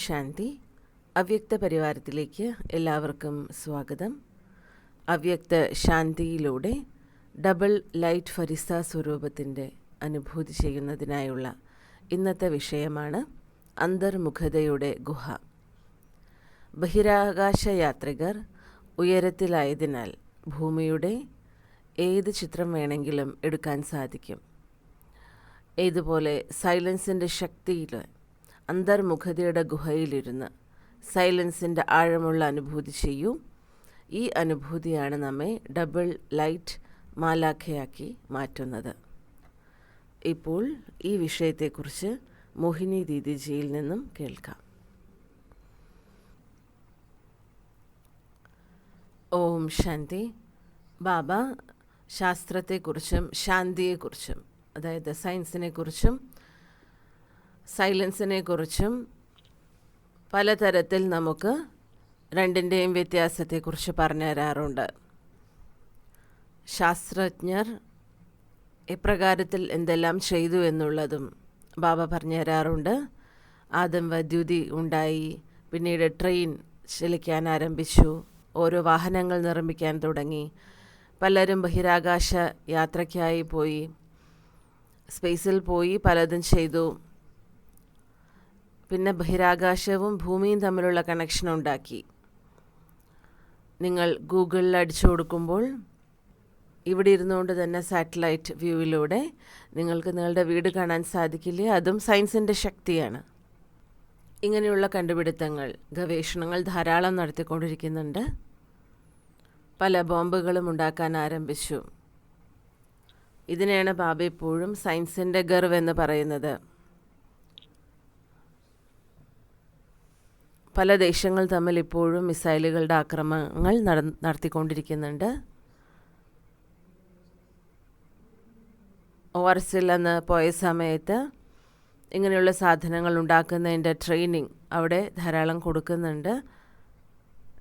ശാന്തി. അവ്യക്ത പരിവാരത്തിലേക്ക് എല്ലാവർക്കും സ്വാഗതം. അവ്യക്ത ശാന്തിയിലൂടെ ഡബിൾ ലൈറ്റ് ഫരിസ്ത സ്വരൂപത്തിൻ്റെ അനുഭൂതി ചെയ്യുന്നതിനായുള്ള ഇന്നത്തെ വിഷയമാണ് അന്തർമുഖതയുടെ ഗുഹ. ബഹിരാകാശ യാത്രികർ ഉയരത്തിലായതിനാൽ ഭൂമിയുടെ ഏത് ചിത്രം വേണമെങ്കിലും എടുക്കാൻ സാധിക്കും. ഇതുപോലെ സൈലൻസിൻ്റെ ശക്തിയിൽ അന്തർമുഖതയുടെ ഗുഹയിലിരുന്ന് സൈലൻസിൻ്റെ ആഴമുള്ള അനുഭൂതി ചെയ്യൂ. ഈ അനുഭൂതിയാണ് നമ്മെ ഡബിൾ ലൈറ്റ് മാലാഖയാക്കി മാറ്റുന്നത്. ഇപ്പോൾ ഈ വിഷയത്തെക്കുറിച്ച് മോഹിനി ദീദിജിയിൽ നിന്നും കേൾക്കാം. ഓം ശാന്തി. ബാബ ശാസ്ത്രത്തെക്കുറിച്ചും ശാന്തിയെക്കുറിച്ചും, അതായത് സയൻസിനെക്കുറിച്ചും സൈലൻസിനെക്കുറിച്ചും പലതരത്തിൽ നമുക്ക് രണ്ടിൻ്റെയും വ്യത്യാസത്തെക്കുറിച്ച് പറഞ്ഞു തരാറുണ്ട്. ശാസ്ത്രജ്ഞർ എപ്രകാരത്തിൽ എന്തെല്ലാം ചെയ്തു എന്നുള്ളതും ബാബ പറഞ്ഞു തരാറുണ്ട്. ആദ്യം വൈദ്യുതി ഉണ്ടായി, പിന്നീട് ട്രെയിൻ ചലിക്കാൻ ആരംഭിച്ചു, ഓരോ വാഹനങ്ങൾ നിർമ്മിക്കാൻ തുടങ്ങി, പലരും ബഹിരാകാശ യാത്രയ്ക്കായി പോയി, സ്പേസിൽ പോയി പലതും ചെയ്തു. പിന്നെ ബഹിരാകാശവും ഭൂമിയും തമ്മിലുള്ള കണക്ഷൻ ഉണ്ടാക്കി. നിങ്ങൾ ഗൂഗിളിൽ അടിച്ചു കൊടുക്കുമ്പോൾ ഇവിടെ ഇരുന്നുകൊണ്ട് തന്നെ സാറ്റലൈറ്റ് വ്യൂവിലൂടെ നിങ്ങൾക്ക് നിങ്ങളുടെ വീട് കാണാൻ സാധിക്കില്ലേ? അതും സയൻസിൻ്റെ ശക്തിയാണ്. ഇങ്ങനെയുള്ള കണ്ടുപിടുത്തങ്ങൾ, ഗവേഷണങ്ങൾ ധാരാളം നടത്തിക്കൊണ്ടിരിക്കുന്നുണ്ട്. പല ബോംബുകളും ഉണ്ടാക്കാൻ ആരംഭിച്ചു. ഇതിനെയാണ് ബാബ എപ്പോഴും സയൻസിൻ്റെ ഗർവ് എന്ന് പറയുന്നത്. പല ദേശങ്ങൾ തമ്മിൽ ഇപ്പോഴും മിസൈലുകളുടെ ആക്രമണങ്ങൾ നടത്തിക്കൊണ്ടിരിക്കുന്നുണ്ട്. ഓർസിൽ എന്ന് പോയ സമയത്ത് ഇങ്ങനെയുള്ള സാധനങ്ങൾ ഉണ്ടാക്കുന്നതിൻ്റെ ട്രെയിനിങ് അവിടെ ധാരാളം കൊടുക്കുന്നുണ്ട്.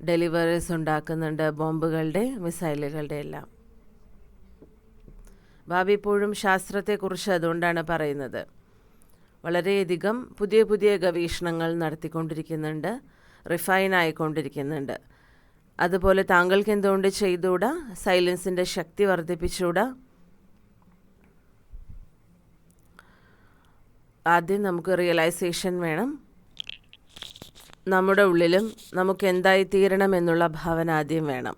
ഡെലിവറീസ് ഉണ്ടാക്കുന്നുണ്ട്, ബോംബുകളുടെ, മിസൈലുകളുടെ എല്ലാം. ബാബ ഇപ്പോഴും ശാസ്ത്രത്തെക്കുറിച്ച് അതുകൊണ്ടാണ് പറയുന്നത്. വളരെയധികം പുതിയ പുതിയ ഗവേഷണങ്ങൾ നടത്തിക്കൊണ്ടിരിക്കുന്നുണ്ട്, റിഫൈൻ ആയിക്കൊണ്ടിരിക്കുന്നുണ്ട്. അതുപോലെ താങ്കൾക്ക് എന്തുകൊണ്ട് ചെയ്തുകൂടാ? സൈലൻസിൻ്റെ ശക്തി വർദ്ധിപ്പിച്ചുകൂടാ? ആദ്യം നമുക്ക് റിയലൈസേഷൻ വേണം. നമ്മുടെ ഉള്ളിലും നമുക്ക് എന്തായി തീരണം എന്നുള്ള ഭാവന ആദ്യം വേണം.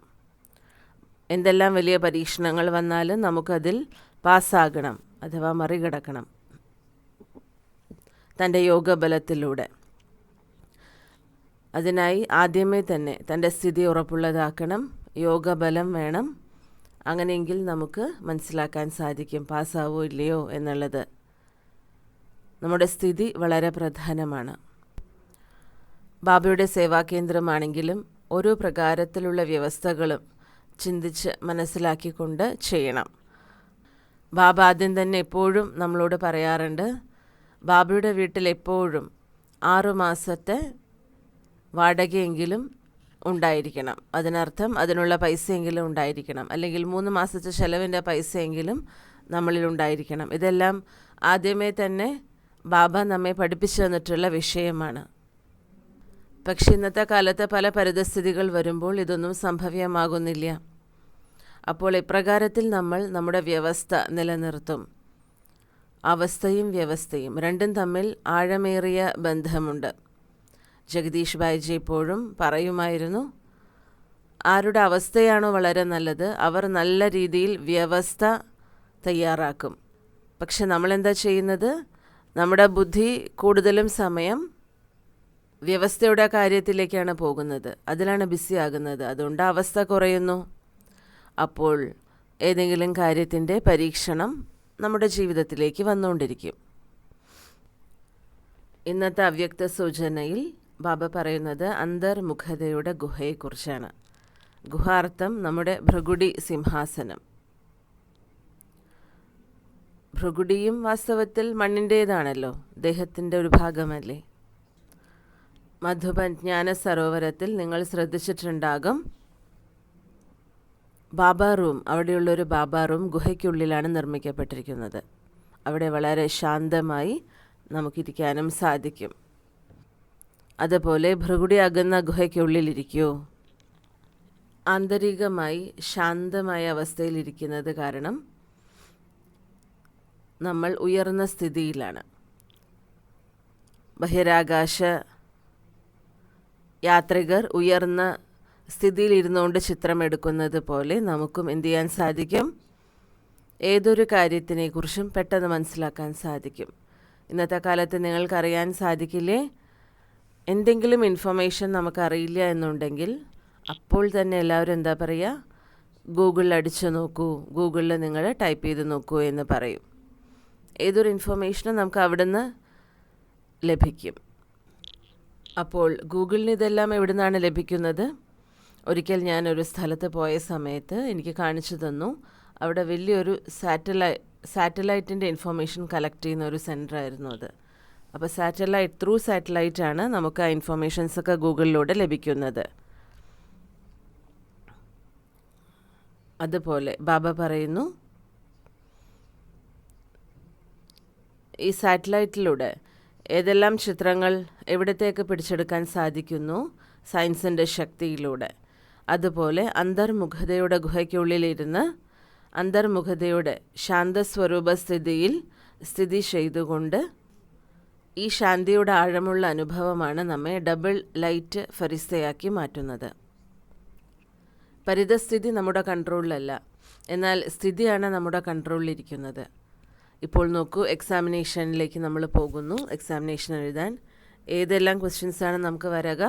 എന്തെല്ലാം വലിയ പരീക്ഷണങ്ങൾ വന്നാലും നമുക്കതിൽ പാസ്സാകണം, അഥവാ മറികടക്കണം തൻ്റെ യോഗബലത്തിലൂടെ. അതിനായി ആദ്യമേ തന്നെ തൻ്റെ സ്ഥിതി ഉറപ്പുള്ളതാക്കണം. യോഗബലം വേണം. അങ്ങനെയെങ്കിൽ നമുക്ക് മനസ്സിലാക്കാൻ സാധിക്കും പാസ്സാവോ ഇല്ലയോ എന്നുള്ളത്. നമ്മുടെ സ്ഥിതി വളരെ പ്രധാനമാണ്. ബാബയുടെ സേവാകേന്ദ്രമാണെങ്കിലും ഓരോ പ്രകാരത്തിലുള്ള വ്യവസ്ഥകളും ചിന്തിച്ച് മനസ്സിലാക്കിക്കൊണ്ട് ചെയ്യണം. ബാബ ആദ്യം തന്നെ എപ്പോഴും നമ്മളോട് പറയാറുണ്ട്, ബാബയുടെ വീട്ടിൽ എപ്പോഴും 6 മാസത്തെ വാടകയെങ്കിലും ഉണ്ടായിരിക്കണം. അതിനർത്ഥം അതിനുള്ള പൈസയെങ്കിലും ഉണ്ടായിരിക്കണം, അല്ലെങ്കിൽ 3 മാസത്തെ ചെലവിൻ്റെ പൈസയെങ്കിലും നമ്മളിൽ ഉണ്ടായിരിക്കണം. ഇതെല്ലാം ആദ്യമേ തന്നെ ബാബ നമ്മെ പഠിപ്പിച്ചു തന്നിട്ടുള്ള വിഷയമാണ്. പക്ഷെ ഇന്നത്തെ കാലത്ത് പല പരിതസ്ഥിതികൾ വരുമ്പോൾ ഇതൊന്നും സംഭവ്യമാകുന്നില്ല. അപ്പോൾ ഇപ്രകാരത്തിൽ നമ്മൾ നമ്മുടെ വ്യവസ്ഥ നിലനിർത്തും. അവസ്ഥയും വ്യവസ്ഥയും രണ്ടും തമ്മിൽ ആഴമേറിയ ബന്ധമുണ്ട്. ജഗദീഷ് ഭായിജി എപ്പോഴും പറയുമായിരുന്നു, ആരുടെ അവസ്ഥയാണോ വളരെ നല്ലത് അവർ നല്ല രീതിയിൽ വ്യവസ്ഥ തയ്യാറാക്കും. പക്ഷെ നമ്മളെന്താ ചെയ്യുന്നത്? നമ്മുടെ ബുദ്ധി കൂടുതലും സമയം വ്യവസ്ഥയുടെ കാര്യത്തിലേക്കാണ് പോകുന്നത്, അതിലാണ് ബിസി ആകുന്നത്. അതുകൊണ്ട് അവസ്ഥ കുറയുന്നു. അപ്പോൾ ഏതെങ്കിലും കാര്യത്തിൻ്റെ പരീക്ഷണം നമ്മുടെ ജീവിതത്തിലേക്ക് വന്നുകൊണ്ടിരിക്കും. ഇന്നത്തെ അവ്യക്ത സൂചനയിൽ ബാബ പറയുന്നത് അന്തർമുഖതയുടെ ഗുഹയെക്കുറിച്ചാണ്. ഗുഹാർത്ഥം നമ്മുടെ ഭൃഗുടി സിംഹാസനം. ഭൃഗുടിയും വാസ്തവത്തിൽ മണ്ണിൻ്റേതാണല്ലോ, ദേഹത്തിൻ്റെ ഒരു ഭാഗമല്ലേ. മധുബൻ ജ്ഞാന സരോവരത്തിൽ നിങ്ങൾ ശ്രദ്ധിച്ചിട്ടുണ്ടാകും, ബാബ റൂം, അവിടെയുള്ളൊരു ബാബ റൂം ഗുഹയ്ക്കുള്ളിലാണ് നിർമ്മിക്കപ്പെട്ടിരിക്കുന്നത്. അവിടെ വളരെ ശാന്തമായി നമുക്കിരിക്കാനും സാധിക്കും. അതുപോലെ ഭൃകുടി അകന്ന ഗുഹയ്ക്കുള്ളിലിരിക്കൂ. ആന്തരികമായി ശാന്തമായ അവസ്ഥയിലിരിക്കുന്നത് കാരണം നമ്മൾ ഉയർന്ന സ്ഥിതിയിലാണ്. ബഹിരാകാശ യാത്രികർ ഉയർന്ന സ്ഥിതിയിലിരുന്നുകൊണ്ട് ചിത്രമെടുക്കുന്നത് പോലെ നമുക്കും എന്ത് ചെയ്യാൻ സാധിക്കും? ഏതൊരു കാര്യത്തിനെക്കുറിച്ചും പെട്ടെന്ന് മനസ്സിലാക്കാൻ സാധിക്കും. ഇന്നത്തെ കാലത്ത് നിങ്ങൾക്കറിയാൻ സാധിക്കില്ലേ, എന്തെങ്കിലും ഇൻഫർമേഷൻ നമുക്കറിയില്ല എന്നുണ്ടെങ്കിൽ അപ്പോൾ തന്നെ എല്ലാവരും എന്താ പറയുക? ഗൂഗിളിൽ അടിച്ചു നോക്കൂ, ഗൂഗിളിൽ നിങ്ങൾ ടൈപ്പ് ചെയ്ത് നോക്കൂ എന്ന് പറയും. ഏതൊരു ഇൻഫർമേഷനും നമുക്ക് അവിടുന്ന് ലഭിക്കും. അപ്പോൾ ഗൂഗിളിന് ഇതെല്ലാം എവിടെ നിന്നാണ് ലഭിക്കുന്നത്? ഒരിക്കൽ ഞാനൊരു സ്ഥലത്ത് പോയ സമയത്ത് എനിക്ക് കാണിച്ചു തന്നു. അവിടെ വലിയൊരു സാറ്റലൈറ്റിൻ്റെ ഇൻഫർമേഷൻ കളക്ട് ചെയ്യുന്ന ഒരു സെൻറ്റർ ആയിരുന്നു അത്. അപ്പോൾ ത്രൂ സാറ്റലൈറ്റാണ് നമുക്ക് ആ ഇൻഫർമേഷൻസൊക്കെ ഗൂഗിളിലൂടെ ലഭിക്കുന്നത്. അതുപോലെ ബാബ പറയുന്നു, ഈ സാറ്റലൈറ്റിലൂടെ ഏതെല്ലാം ചിത്രങ്ങൾ എവിടത്തേക്ക് പിടിച്ചെടുക്കാൻ സാധിക്കുന്നു? സയൻസിൻ്റെ ശക്തിയിലൂടെ. അതുപോലെ അന്തർമുഖതയുടെ ഗുഹയ്ക്കുള്ളിലിരുന്ന് അന്തർമുഖതയുടെ ശാന്തസ്വരൂപ സ്ഥിതി ചെയ്തുകൊണ്ട് ഈ ശാന്തിയുടെ ആഴമുള്ള അനുഭവമാണ് നമ്മെ ഡബിൾ ലൈറ്റ് ഫരിസ്തയാക്കി മാറ്റുന്നത്. പരിതസ്ഥിതി നമ്മുടെ കൺട്രോളിലല്ല, എന്നാൽ സ്ഥിതിയാണ് നമ്മുടെ കൺട്രോളിലിരിക്കുന്നത്. ഇപ്പോൾ നോക്കൂ, എക്സാമിനേഷനിലേക്ക് നമ്മൾ പോകുന്നു. എക്സാമിനേഷൻ എഴുതാൻ ഏതെല്ലാം ക്വസ്റ്റ്യൻസാണ് നമുക്ക് വരിക?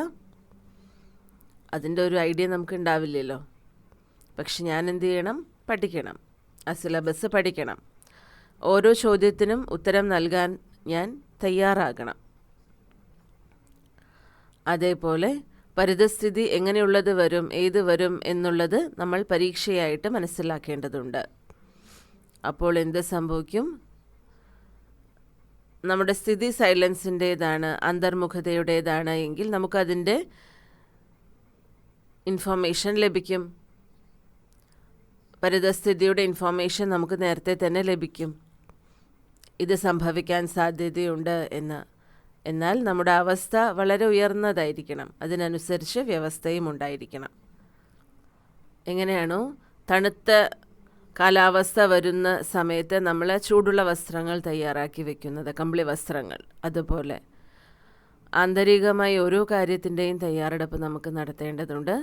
അതിൻ്റെ ഒരു ഐഡിയ നമുക്ക് ഉണ്ടാവില്ലല്ലോ. പക്ഷെ ഞാൻ എന്ത് ചെയ്യണം? പഠിക്കണം. ആ സിലബസ് പഠിക്കണം. ഓരോ ചോദ്യത്തിനും ഉത്തരം നൽകാൻ ഞാൻ തയ്യാറാകണം. അതേപോലെ പരിതസ്ഥിതി എങ്ങനെയുള്ളത് വരും, ഏത് വരും എന്നുള്ളത് നമ്മൾ പരീക്ഷയായിട്ട് മനസ്സിലാക്കേണ്ടതുണ്ട്. അപ്പോൾ എന്ത് സംഭവിക്കും? നമ്മുടെ സ്ഥിതി സൈലൻസിൻ്റേതാണ്, അന്തർമുഖതയുടേതാണ് എങ്കിൽ നമുക്കതിൻ്റെ ഇൻഫർമേഷൻ ലഭിക്കും. പരിതസ്ഥിതിയുടെ ഇൻഫർമേഷൻ നമുക്ക് നേരത്തെ തന്നെ ലഭിക്കും. ഇത് സംഭവിക്കാൻ സാധ്യതയുണ്ട് എന്ന്. എന്നാൽ നമ്മുടെ അവസ്ഥ വളരെ ഉയർന്നതായിരിക്കണം. അതിനനുസരിച്ച് വ്യവസ്ഥയും ഉണ്ടായിരിക്കണം. എങ്ങനെയാണോ തണുത്ത കാലാവസ്ഥ വരുന്ന സമയത്ത് നമ്മൾ ചൂടുള്ള വസ്ത്രങ്ങൾ തയ്യാറാക്കി വെക്കുന്നത്, കമ്പിളി വസ്ത്രങ്ങൾ, അതുപോലെ ആന്തരികമായി ഓരോ കാര്യത്തിൻ്റെയും തയ്യാറെടുപ്പ് നമുക്ക് നടത്തേണ്ടതുണ്ട്.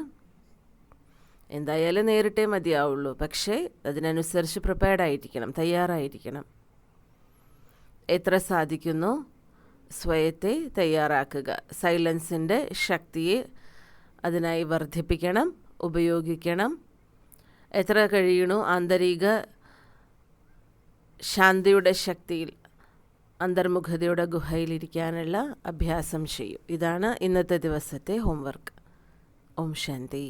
എന്തായാലും നേരിട്ടേ മതിയാവുള്ളൂ, പക്ഷേ അതിനനുസരിച്ച് പ്രിപ്പയർഡായിരിക്കണം, തയ്യാറായിരിക്കണം. എത്ര സാധിക്കുന്നോ സ്വയത്തെ തയ്യാറാക്കുക. സൈലൻസിൻ്റെ ശക്തിയെ അതിനായി വർദ്ധിപ്പിക്കണം, ഉപയോഗിക്കണം. എത്ര കഴിയണോ ആന്തരിക ശാന്തിയുടെ ശക്തിയിൽ അന്തർമുഖതയുടെ ഗുഹയിലിരിക്കാനുള്ള അഭ്യാസം ചെയ്യും. ഇതാണ് ഇന്നത്തെ ദിവസത്തെ ഹോംവർക്ക്. ഓം ശാന്തി.